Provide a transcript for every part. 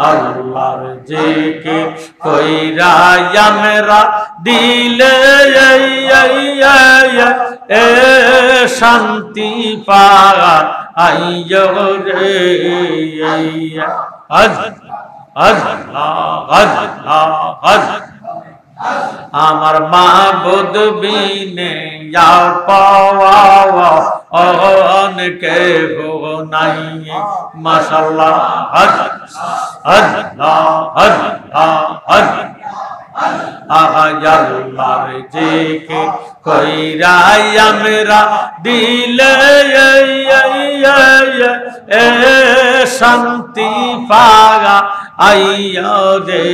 আল্লাহর জিকির কইরা আমরা দিলে এ শান্তি পাওয়া আইয়ো রে আমার মাবুদ বিনে যাও পাওয়া অনেকে গো নাই মাশাআল্লাহ আল্লাহর জিকির কইরা আমরা দিলে এ শান্তি পাওয়া আইয়ো রে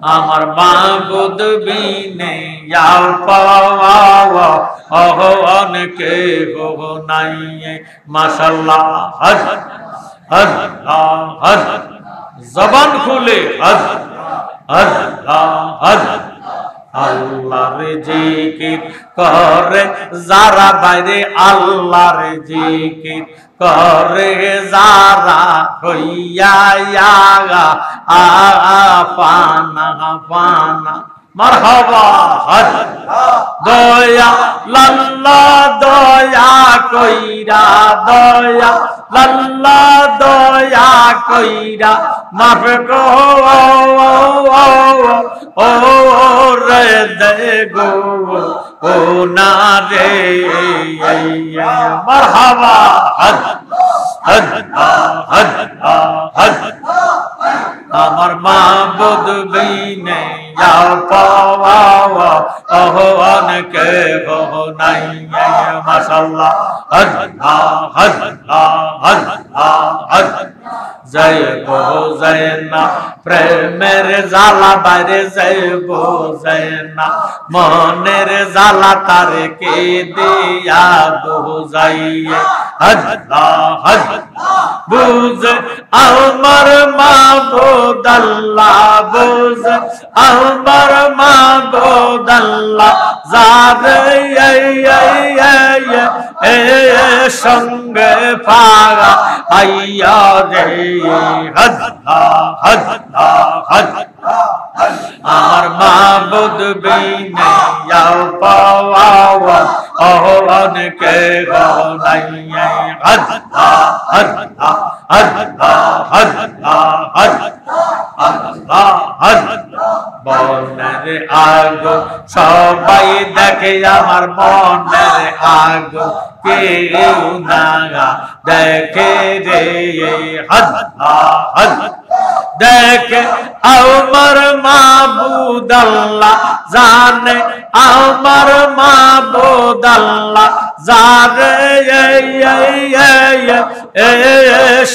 আমার মাবুদ বিনে যাও পাওয়া অনেকে গো নাই মাশাআল্লাহ জবান খুলে আল্লাহর জিকির করে যারা বাইরে আল্লাহর জিকির করে যারা হইয়া পানা পানা মারহাবা দয়া লাল্লা দয়া কইরা দয়া লাল্লা দয়া কইরা মাফ ও রে দে গো ও না রে মারহাবা আমার মাবুদ বিনে যাও পাওয়া অনেকে গো নাই মাশাআল্লাহ জয় গো জয় না প্রেমের জালা বাইরে জয় গো জয় না মনের জালা তারে কে দিয়া বুঝাইয়ে বুঝ আমার মাবুদ আল্লাহ বুঝ আমার মাবুদ আল্লাহ যারে সঙ্গে পাগা আইয়া রে আমার মাবুদ বিনে যাও পাওয়া অনেকে গো নাই মনের আগো সবাই দেখে আমার মনের আগো কেউ না দেখে রে দেখে আমার মাবুদ আল্লাহ জানে আমার মাবুদ আল্লাহ যারে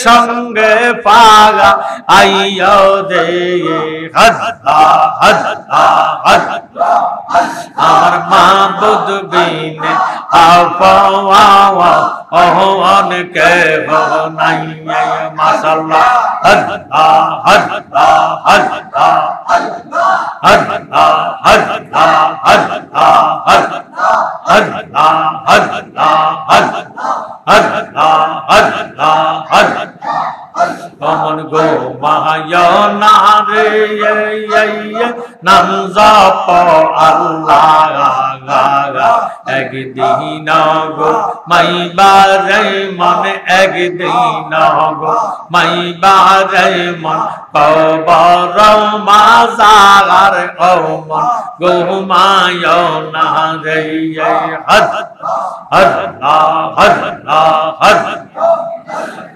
সঙ্গে পাগা আইয়ো দে আমার মাবুদ বিনে পাওয়া অনেকে গো নাই মাশাআল্লাহ কমন গো মায়ানা রে নাম জপ আল্লাহ একদিন গো মাইবারে মন একদিন গো মাইবারে মন কবর মাজার ও মন গো মায়ানা রে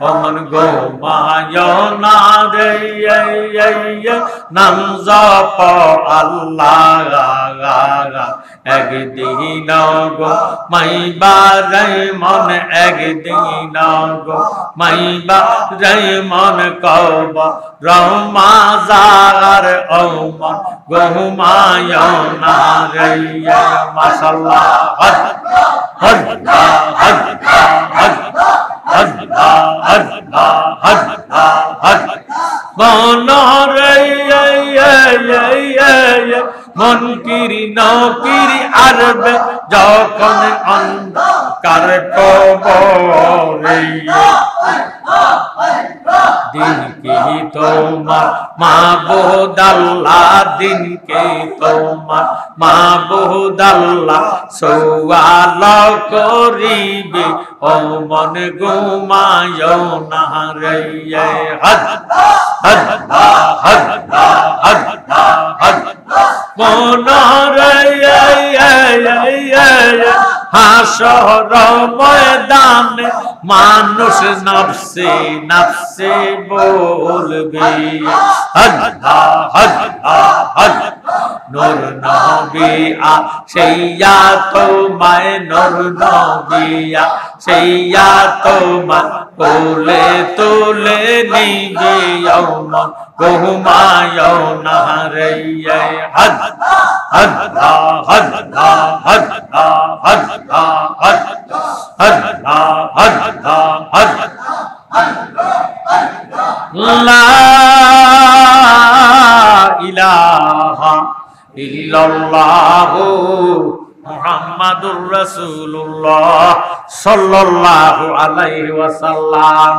অমন ঘুমায় না রে নাম জপ আল্লাহ একদিন গো মাইবা রে মন একদিন গো মাইবা রে মন কব রমাজার ওমন ঘুমায় না রে মাশাআল্লাহ মন কিরি নকিরি আরবে যখন অন্ধকার কবরে দিন কি তোমার মাবুদ আল্লাহ দিন কি তোমার মাবুদ আল্লাহ সওয়াল করিবে ও মন ঘুমায় না রে মন রে হাসর ময়দানে মানুষ নফসে নফসে বলবে নূর নবী সেইয়া তোমায় নূর নবী সেইয়া তোমার কোলে তুলে নিবে মন ঘুমায় না রে লা ইলাহা ইল্লাল্লাহু মুহাম্মাদুর রাসূলুল্লাহ সাল্লাল্লাহু আলাইহি ওয়াসাল্লাম।